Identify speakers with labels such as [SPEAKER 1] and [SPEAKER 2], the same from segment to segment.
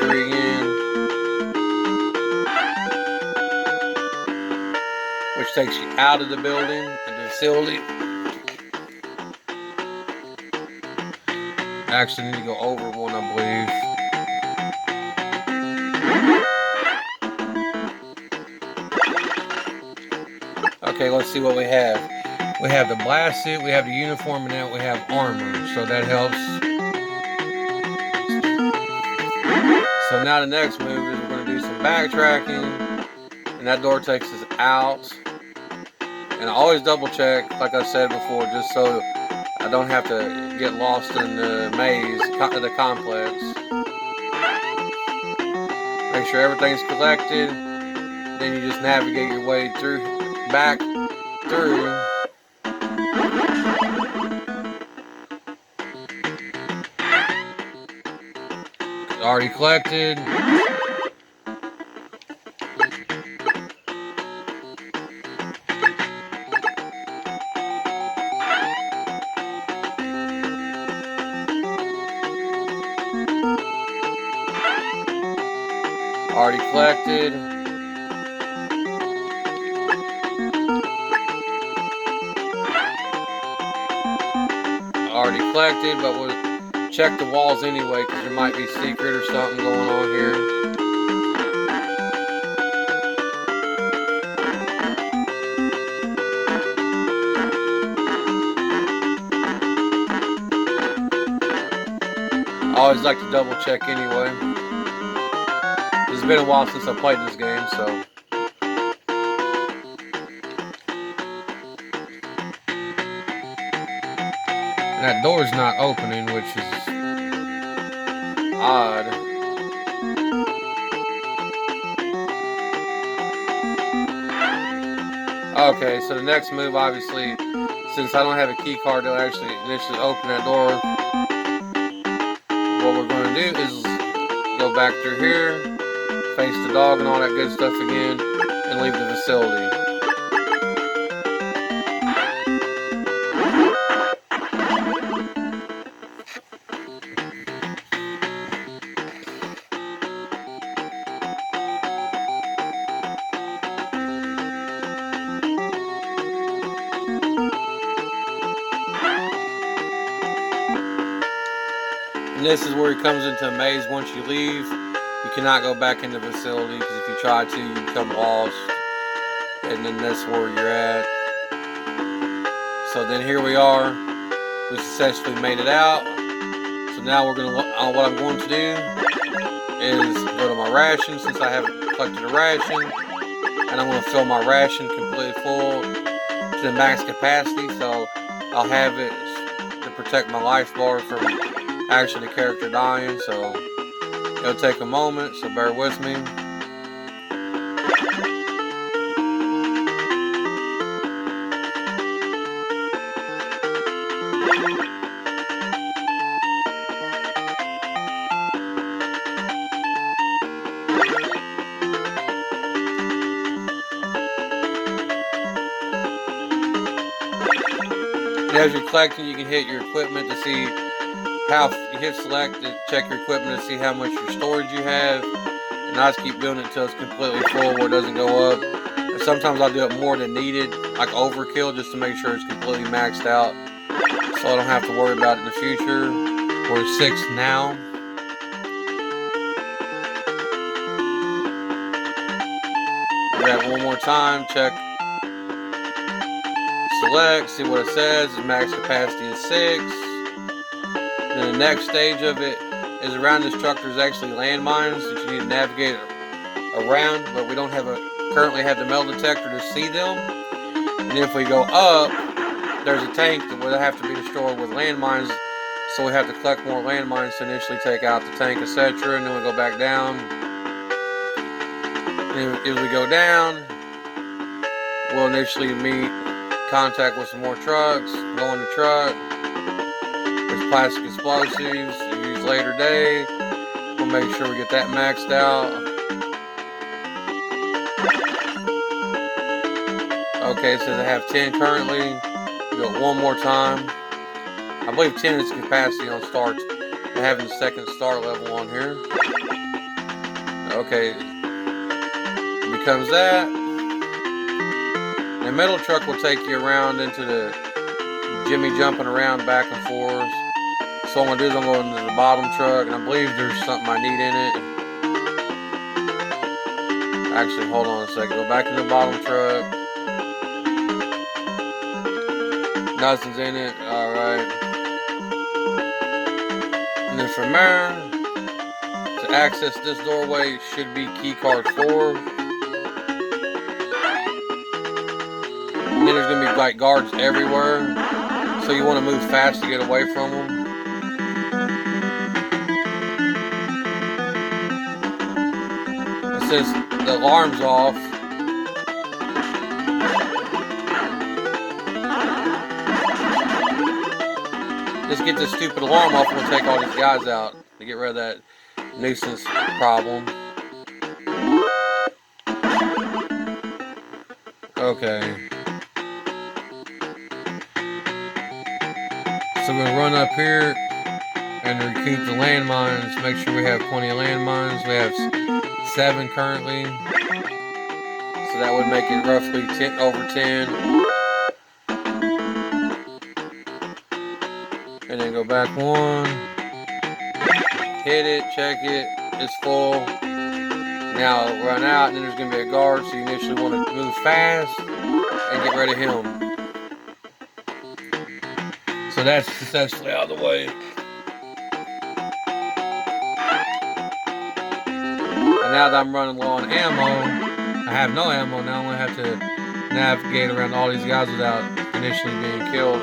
[SPEAKER 1] 3 again, which takes you out of the building and the facility. I actually need to go over one, I believe. Okay, let's see what we have. We have the blast suit, we have the uniform, and now we have armor, so that helps. So now the next move is we're going to do some backtracking, and that door takes us out. And I always double check, like I said before, just so I don't have to get lost in the maze, the complex. Make sure everything's collected, then you just navigate your way through, back through. Already collected. Already collected. Already collected, but we'll check the walls anyway because there might be secret or something going on here. I always like to double check anyway. It's been a while since I played this game, so. And that door's not opening, which is odd. Okay, so the next move, obviously, since I don't have a key card to actually initially open that door, what we're going to do is go back through here, face the dog and all that good stuff again, and leave the facility. And this is where he comes into a maze. Once you leave, you cannot go back into the facility, because if you try to, you become lost. And then that's where you're at. So then here we are. We successfully made it out. So now we're going to, what I'm going to do is go to my ration, since I haven't collected a ration. And I'm going to fill my ration completely full to the max capacity. So I'll have it to protect my life bar from actually the character dying, so it'll take a moment, so bear with me. And as you're collecting, you can hit your equipment to see how, you hit select to check your equipment to see how much your storage you have, and I just keep doing it until it's completely full where it doesn't go up. And sometimes I'll do it more than needed, like overkill, just to make sure it's completely maxed out, so I don't have to worry about it in the future. We're 6 now. Grab it one more time, check, select, see what it says. The max capacity is 6. Then the next stage of it is around this truck. There's actually landmines that you need to navigate around, but we don't currently have the metal detector to see them. And if we go up, there's a tank that will have to be destroyed with landmines, so we have to collect more landmines to initially take out the tank, etc. And then we go back down. And as we go down, we'll initially meet contact with some more trucks, go in the truck. There's plastic explosives to use later day. We'll make sure we get that maxed out. Okay, it says I have 10 currently. Do it one more time. I believe 10 is the capacity on start. I have the second start level on here. Okay, becomes that. The metal truck will take you around into the jimmy jumping around back and forth. So what I'm going to do is I'm going to the bottom truck, and I believe there's something I need in it. Actually, hold on a second. Go back in the bottom truck. Nothing's in it. Alright. And then from there, to access this doorway should be key card 4. And then there's going to be like guards everywhere. So you want to move fast to get away from them. And since the alarm's off, just get this stupid alarm off and we'll take all these guys out to get rid of that nuisance problem. Okay. So we're gonna run up here and recoup the landmines. Make sure we have plenty of landmines. We have 7 currently. So that would make it roughly 10 over 10. And then go back 1. Hit it, check it, it's full. Now run out, and then there's going to be a guard, so you initially want to move fast and get rid of him. So that's successfully out of the way. And now that I'm running low on ammo, I have no ammo now. I'm going to have to navigate around all these guys without initially being killed.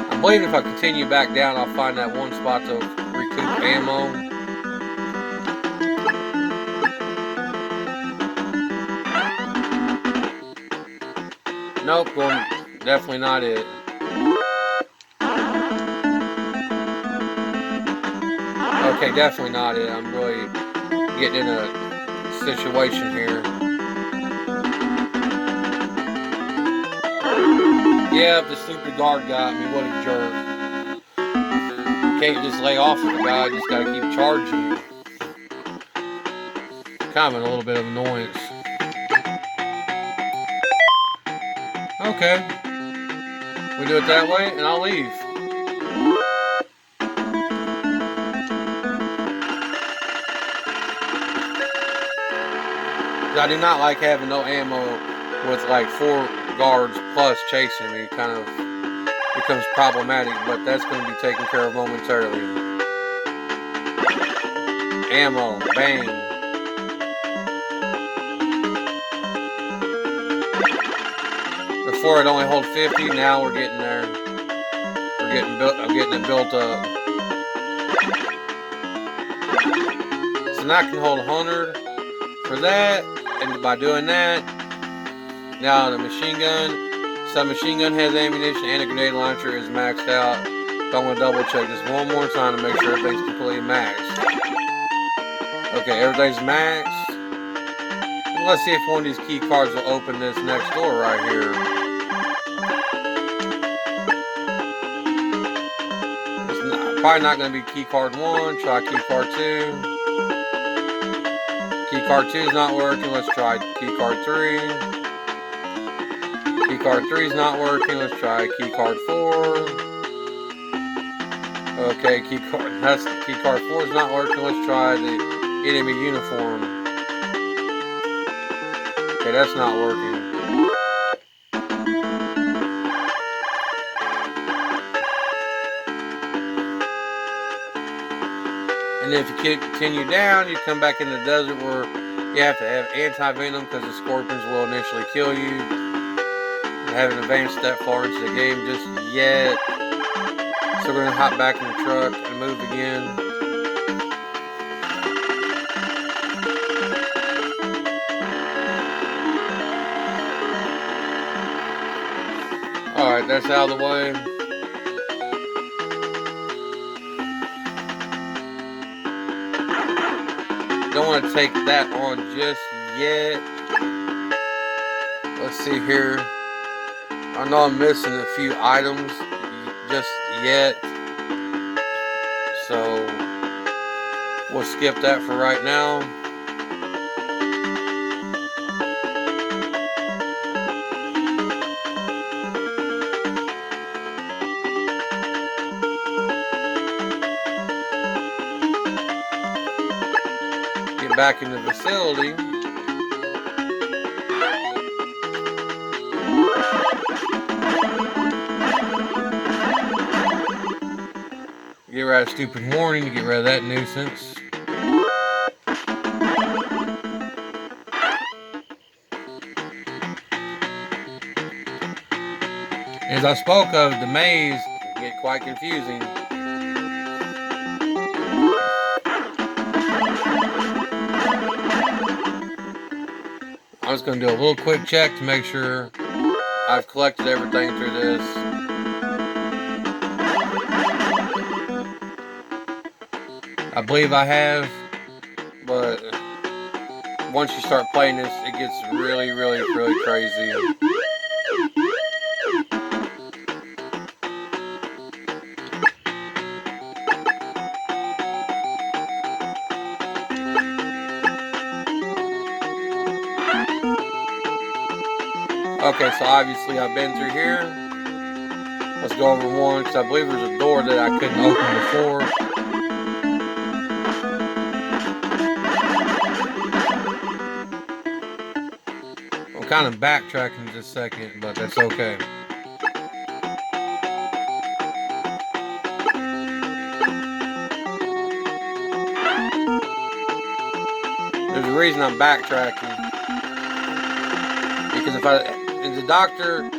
[SPEAKER 1] I believe if I continue back down, I'll find that one spot to recoup ammo. Nope, definitely not it. Okay, definitely not it. I'm really getting in a situation here. Yeah, the stupid guard got me. What a jerk. You can't just lay off of the guy. You just gotta keep charging. Kind of a little bit of annoyance. Okay. We do it that way, and I'll leave. I do not like having no ammo with like 4 guards plus chasing me. Kind of becomes problematic, but that's going to be taken care of momentarily. Ammo, bang. Before it only hold 50, now we're getting there. I'm getting it built up. So now I can hold 100 for that, and by doing that, now the machine gun, submachine gun has ammunition and a grenade launcher is maxed out. So I'm going to double check this one more time to make sure everything's completely maxed. Okay, everything's maxed. And let's see if one of these key cards will open this next door right here. Probably not going to be key card 1. Try key card 2. Key card 2 is not working. Let's try key card 3. Key card 3 is not working. Let's try key card 4. Okay, key card 4 is not working. Let's try the enemy uniform. Okay, that's not working. And then if you continue down, you come back in the desert where you have to have anti-venom because the scorpions will initially kill you. I haven't advanced that far into the game just yet. So we're going to hop back in the truck and move again. Alright, that's out of the way. Don't want to take that on just yet. Let's see here. I know I'm missing a few items just yet, so we'll skip that for right now. Get back in the facility. Get rid of stupid warning to get rid of that nuisance. As I spoke of, the maze can get quite confusing. I'm just going to do a little quick check to make sure I've collected everything through this. I believe I have, but once you start playing this, it gets really, really, really crazy. Okay, so obviously I've been through here. Let's go over one, because I believe there's a door that I couldn't open before. I'm kind of backtracking just a second, but that's okay. There's a reason I'm backtracking. Because the Dr.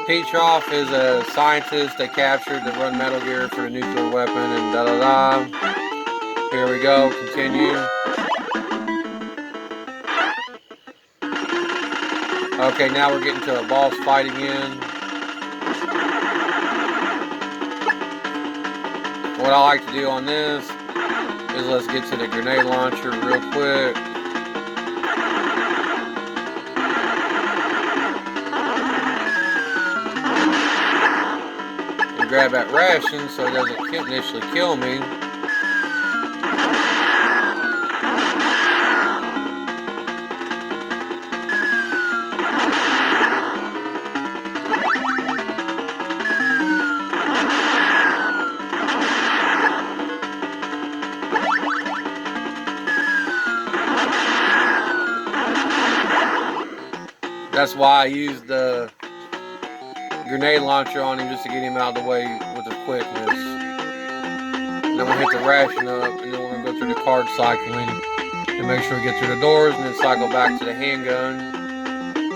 [SPEAKER 1] Petroff is a scientist they captured to run Metal Gear for a nuclear weapon and da-da-da. Here we go, continue. Okay, now we're getting to a boss fight again. What I like to do on this is let's get to the grenade launcher real quick. And grab that ration so it doesn't initially kill me. That's why I used the grenade launcher on him, just to get him out of the way with the quickness. And then we'll hit the ration up, and then we're going to go through the card cycling to make sure we get through the doors, and then cycle back to the handgun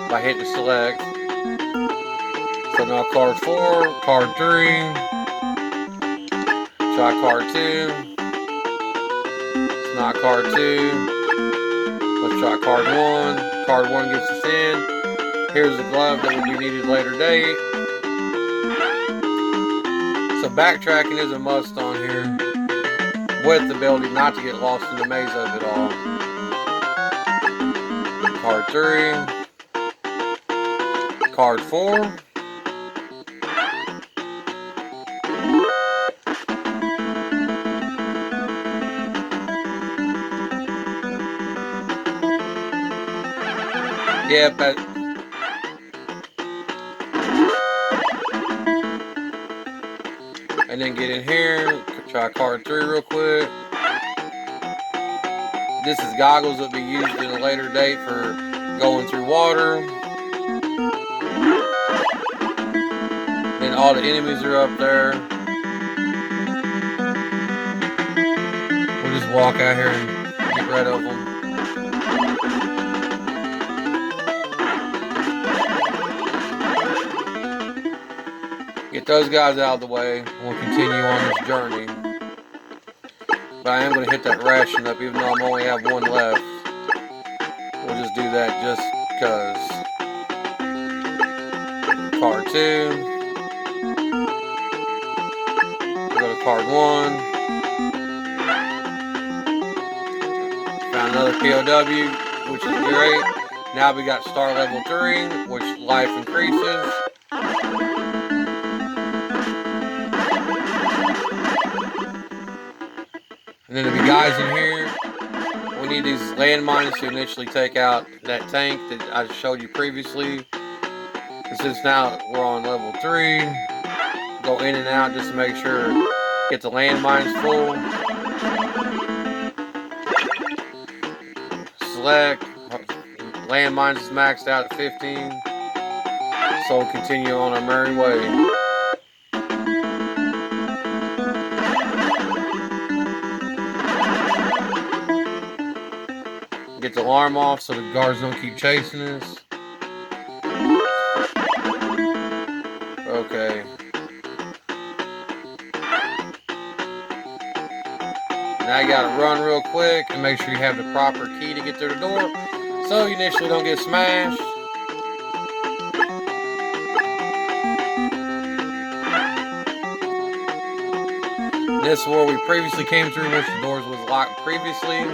[SPEAKER 1] by hitting select. So now card 4, card 3, try card 2. It's not card 2. Let's try card 1. Card 1 gets us in. Here's the glove that will be needed later date. So backtracking is a must on here, with the ability not to get lost in the maze of it all. Card 3. Card 4. Yep, and then get in here, try card 3 real quick. This is goggles that will be used at a later date for going through water. Then all the enemies are up there. We'll just walk out here and get rid of them. Get those guys out of the way, and we'll continue on this journey. But I am going to hit that ration up, even though I only have one left. We'll just do that just because. Card 2. We'll go to card 1. Found another POW. which is great. Now we got star level 3, which life increases. And then there'll be guys in here. We need these landmines to initially take out that tank that I showed you previously. And since now we're on level 3, go in and out just to make sure, get the landmines full. Select, landmines is maxed out at 15. So we'll continue on our merry way. Get the alarm off so the guards don't keep chasing us. Okay. Now you gotta run real quick and make sure you have the proper key to get through the door so you initially don't get smashed. This is where we previously came through, which the doors was locked previously.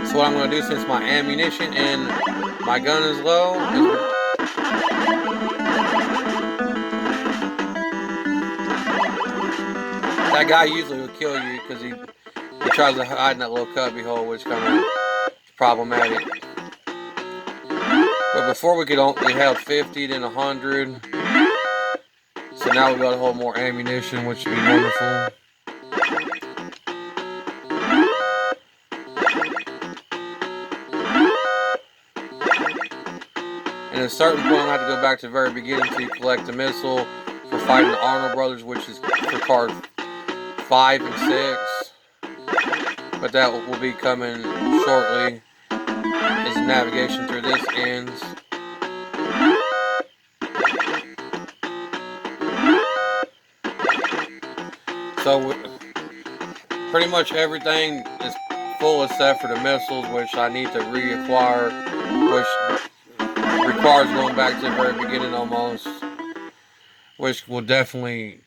[SPEAKER 1] So what I'm going to do, since my ammunition and my gun is low, that guy usually will kill you because he tries to hide in that little cubby hole, which kind of is problematic. But before we held 50, then 100. So now we got a whole more ammunition, which would be wonderful. And at a certain point, I'll have to go back to the very beginning to collect the missile for fighting the Arnold brothers, which is for card 5 and 6. But that will be coming shortly as the navigation through this ends. So pretty much everything is full except for the missiles, which I need to reacquire, which requires going back to the very beginning almost, which can definitely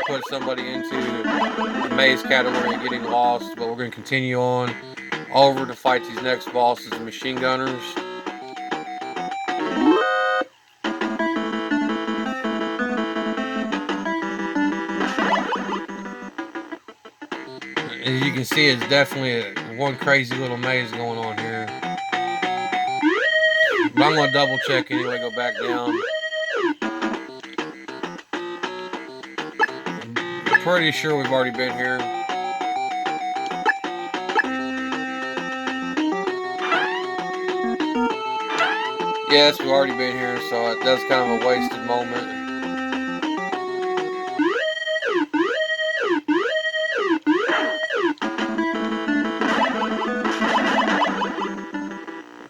[SPEAKER 1] put somebody into the maze category of getting lost. But we're going to continue on over to fight these next bosses and machine gunners. As you can see, it's definitely one crazy little maze going on here. But I'm going to double check anyway, go back down. I'm pretty sure we've already been here. Yes, we've already been here, so that's kind of a wasted moment.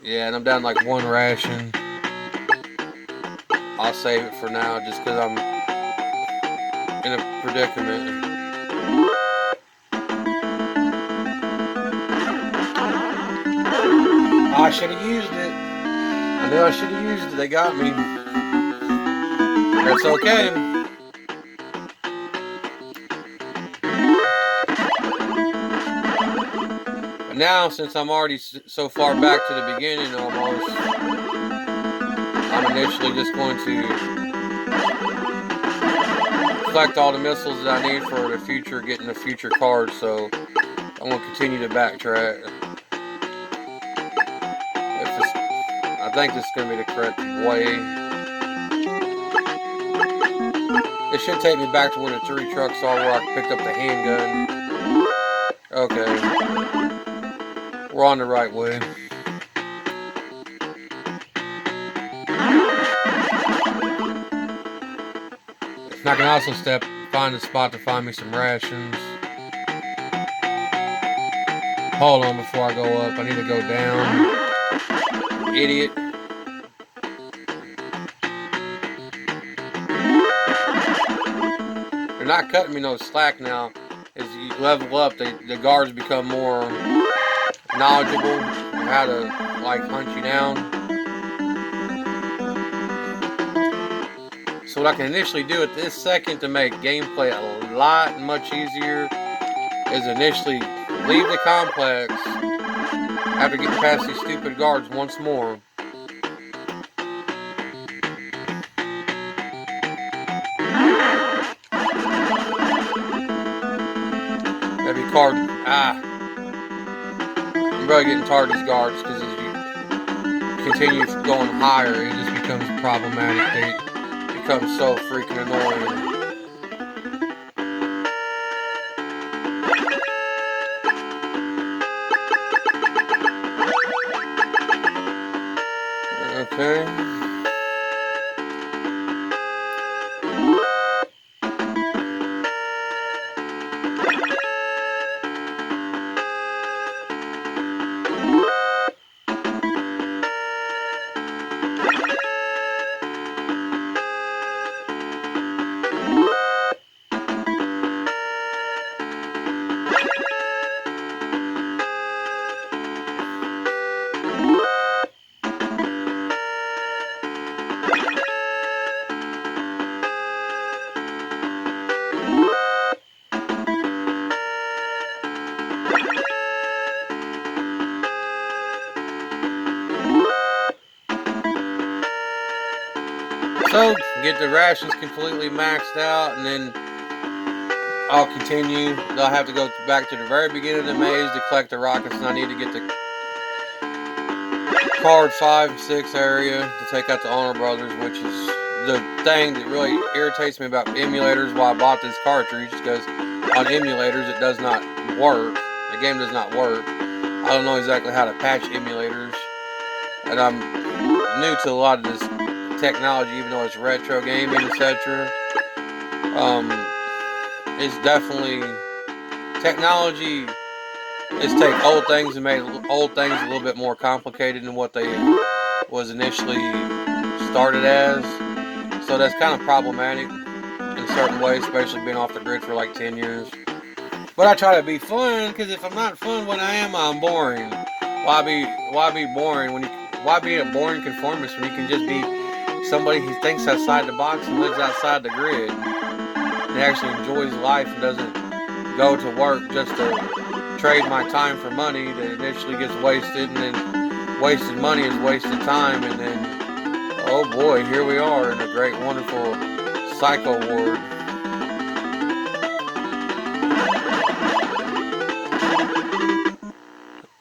[SPEAKER 1] Yeah, and I'm down like 1 ration. I'll save it for now just because I'm in a predicament. I should have used it. I knew I should have used it. They got me. That's okay. But now, since I'm already so far back to the beginning almost, I'm initially just going to collect all the missiles that I need for the future, getting the future cards. So I'm going to continue to backtrack. I think this is going to be the correct way. It should take me back to where the 3 trucks are, where I picked up the handgun. Okay. We're on the right way. And I can also find a spot to find me some rations. Hold on before I go up. I need to go down. Idiot. They're not cutting me no slack now. As you level up, the guards become more knowledgeable on how to like hunt you down. So what I can initially do at this second to make gameplay a lot much easier is initially leave the complex After getting past these stupid guards once more. Maybe card. I'm really getting tired of these guards because as you continue going higher, it just becomes problematic. They become so freaking annoying. Okay. So, get the rations completely maxed out, and then I'll continue. I'll have to go back to the very beginning of the maze to collect the rockets, and I need to get the card 5 and 6 area to take out the Honor Brothers, which is the thing that really irritates me about emulators. Why I bought this cartridge, because on emulators it does not work. The game does not work. I don't know exactly how to patch emulators, and I'm new to a lot of this technology, even though it's retro gaming, etc. It's definitely technology. It's take old things and made old things a little bit more complicated than what they was initially started as. So that's kind of problematic in certain ways, especially being off the grid for like 10 years. But I try to be fun, because if I'm not fun when I am, I'm boring. Why be boring when you? Why be a boring conformist when you can just be somebody who thinks outside the box and lives outside the grid and actually enjoys life and doesn't go to work just to trade my time for money that initially gets wasted, and then wasted money is wasted time, and then oh boy, here we are in a great, wonderful psycho ward.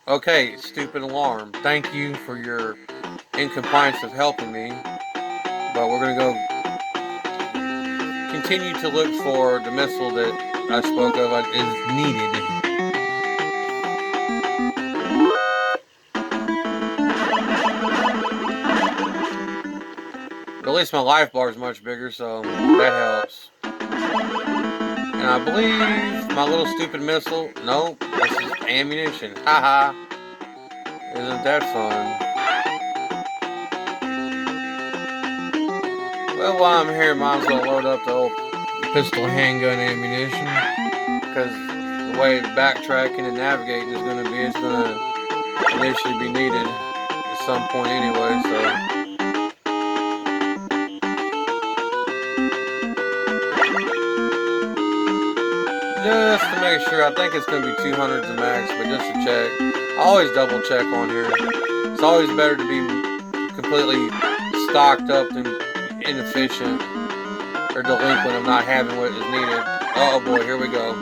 [SPEAKER 1] Okay, stupid alarm. Thank you for your incompliance of helping me, but we're gonna go continue to look for the missile that I spoke of is needed. But at least my life bar is much bigger, so that helps. And I believe my little stupid missile. Nope, this is ammunition. Haha. Isn't that fun? Well, while I'm here, might as well load up the old pistol handgun ammunition, because the way backtracking and navigating is going to be, it's going to initially be needed at some point anyway, so. Just to make sure, I think it's going to be 200 the max, but just to check. I always double check on here. It's always better to be completely stocked up than inefficient or delinquent of not having what is needed. Oh boy, here we go.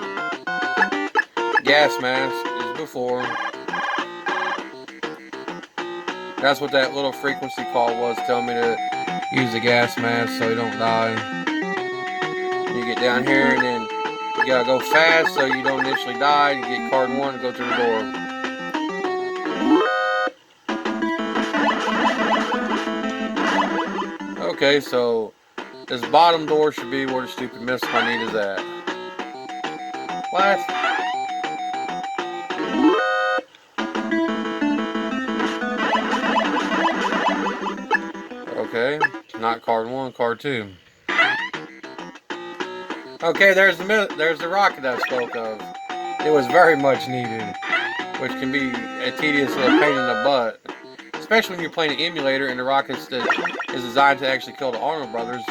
[SPEAKER 1] Gas mask is before. That's what that little frequency call was, telling me to use the gas mask so you don't die. You get down here and then you gotta go fast so you don't initially die. You get card 1 and go through the door. Okay, so this bottom door should be where the stupid missile I need is at. What? Okay, not card 1, card 2. Okay, there's the rocket I spoke of. It was very much needed, which can be a tedious little pain in the butt, especially when you're playing an emulator and the rockets that is designed to actually kill the Arnold brothers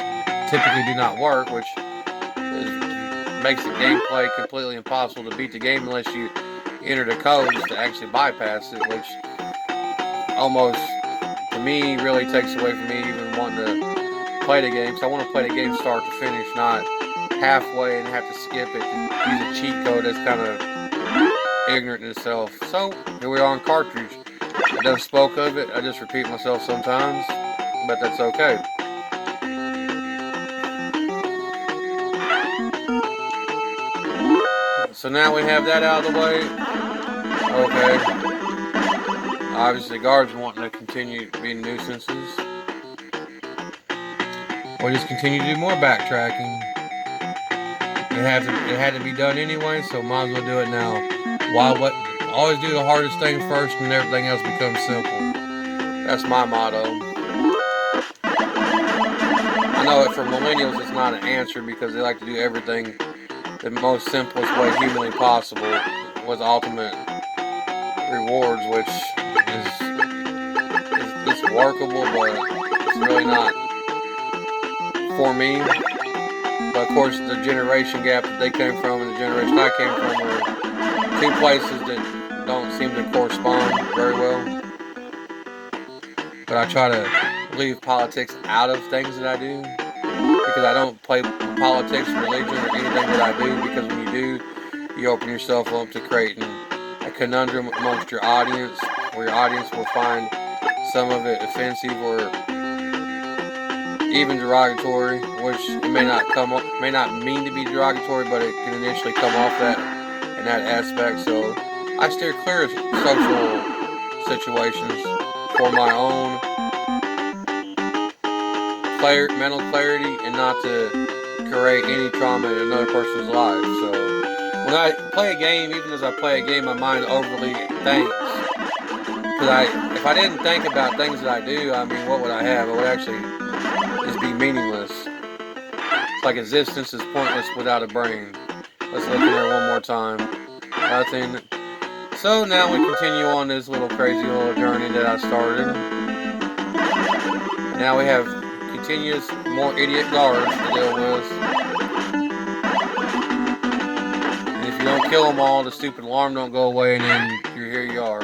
[SPEAKER 1] typically do not work, which makes the gameplay completely impossible to beat the game unless you enter the codes to actually bypass it, which almost, to me, really takes away from me even wanting to play the game. So I want to play the game start to finish, not halfway and have to skip it to use a cheat code that's kind of ignorant in itself. So here we are on cartridge. I done spoke of it. I just repeat myself sometimes, but that's okay. So now we have that out of the way. Okay. Obviously, guards wanting to continue being nuisances. We'll just continue to do more backtracking. It had to be done anyway, so might as well do it now. Always do the hardest thing first, and everything else becomes simple. That's my motto. I know that for millennials, it's not an answer because they like to do everything the most simplest way humanly possible with ultimate rewards, which is workable, but it's really not for me. But of course, the generation gap that they came from and the generation I came from are two places that don't seem to correspond very well. But I try to leave politics out of things that I do, because I don't play politics, religion, or anything that I do, because when you do, you open yourself up to creating a conundrum amongst your audience, where your audience will find some of it offensive or even derogatory, which it may not mean to be derogatory, but it can initially come off that in that aspect. So I steer clear of social situations for my own mental clarity and not to create any trauma in another person's life. So when I play a game, even as I play a game, my mind overly thinks. Because if I didn't think about things that I do, I mean, what would I have? I would actually just be meaningless. It's like existence is pointless without a brain. Let's look in there one more time. Nothing. So now we continue on this little crazy little journey that I started. Now we have continuous, more idiot guards to deal with. And if you don't kill them all, the stupid alarm don't go away, and then here you are.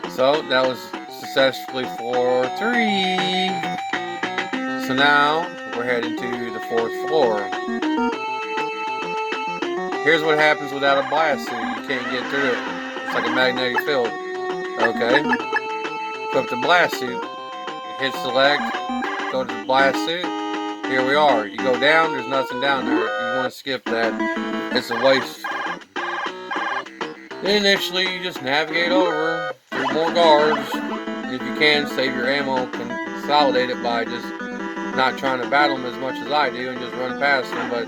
[SPEAKER 1] So that was successfully floor 3. So now we're heading to the 4th floor. Here's what happens without a blast suit. You can't get through it. It's like a magnetic field. Okay. Put the blast suit. Hit select. Go to the blast suit. Here we are. You go down. There's nothing down there. You want to skip that. It's a waste. Then initially you just navigate over through more guards. And if you can, save your ammo. Consolidate it by just not trying to battle them as much as I do and just run past them. But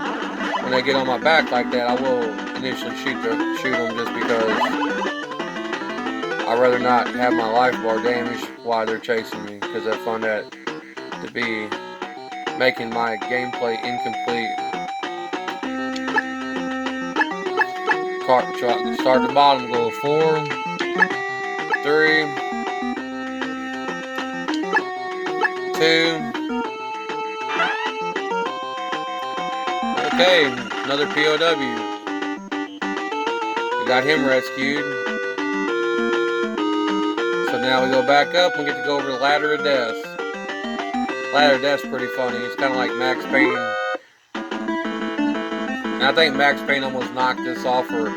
[SPEAKER 1] when they get on my back like that, I will initially shoot them just because I'd rather not have my life bar damaged while they're chasing me, because I find that to be making my gameplay incomplete. Start at the bottom, go 4, 3, 2. Okay, another POW. We got him rescued. So now we go back up and get to go over the ladder of death. Ladder of death's pretty funny. It's kind of like Max Payne. And I think Max Payne almost knocked this off, or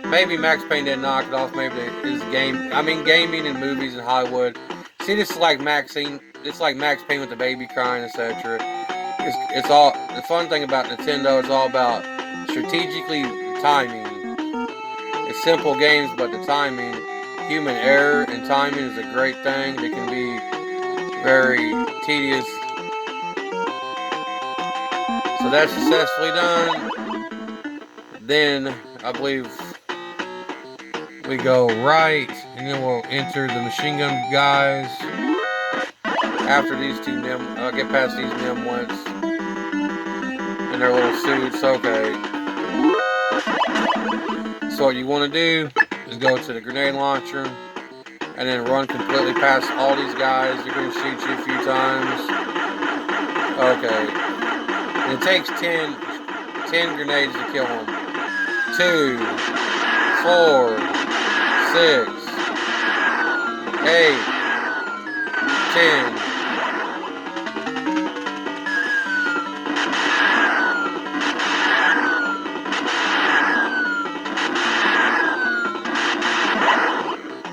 [SPEAKER 1] maybe Max Payne didn't knock it off. Maybe his game. I mean, gaming and movies in Hollywood. See, this is like Max Payne. It's like Max Payne with the baby crying, etc. It's all, the fun thing about Nintendo is all about strategically timing. It's simple games, but the timing, human error and timing is a great thing. It can be very tedious. So that's successfully done. Then I believe we go right, and then we'll enter the machine gun guys. After these two get past these nimwits in their little suits. Okay. So what you want to do is go to the grenade launcher and then run completely past all these guys. They're going to shoot you a few times. Okay. And it takes 10 grenades to kill them. 2, 4, 6, 8, 10.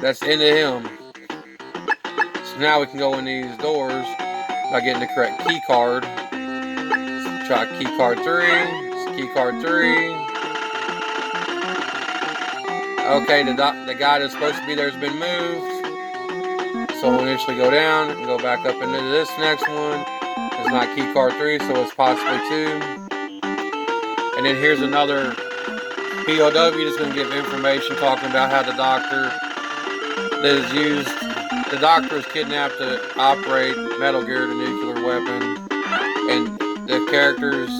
[SPEAKER 1] That's the end of him. So now we can go in these doors by getting the correct key card. So try key card 3. It's key card 3. Okay, the guy that's supposed to be there has been moved. So we'll initially go down and go back up into this next one. It's not key card 3, so it's possibly 2. And then here's another POW that's going to give information talking about how the doctor that is used. The doctor is kidnapped to operate Metal Gear, the nuclear weapon, and the character's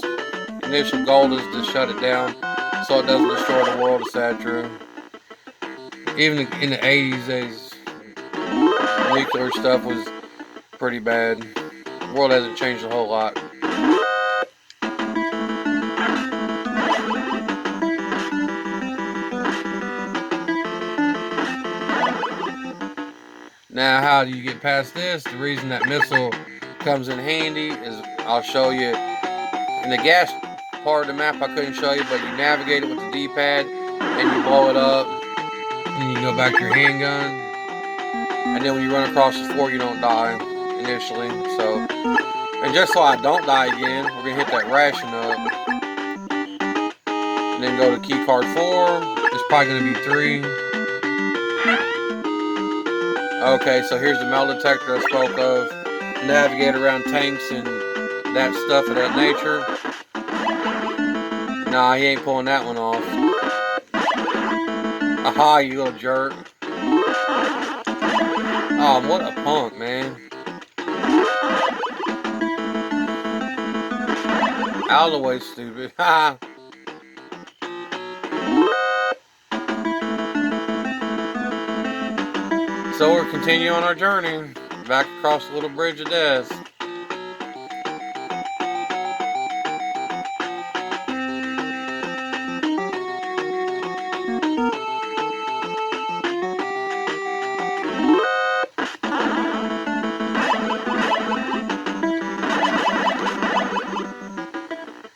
[SPEAKER 1] initial goal is to shut it down so it doesn't destroy the world, etc. Even in the 80s, nuclear stuff was pretty bad. The world hasn't changed a whole lot. Now, how do you get past this? The reason that missile comes in handy is I'll show you in the gas part of the map. I couldn't show you, but you navigate it with the D-pad and you blow it up, and you go back to your handgun, and then when you run across the floor, you don't die initially. So, and just so I don't die again, we're gonna hit that ration up, and then go to key card 4. It's probably gonna be 3. Okay, so here's the metal detector I spoke of. Navigate around tanks and that stuff of that nature. Nah, he ain't pulling that one off. Aha, you little jerk. Oh, what a punk, man. Out of the way, stupid. Ha. So we're continuing on our journey back across the little bridge of death.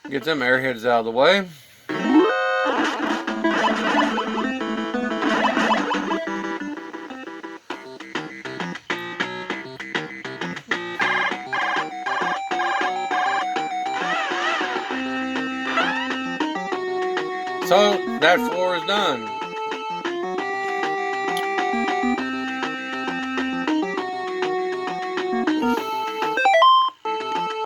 [SPEAKER 1] Get them airheads out of the way. So that floor is done.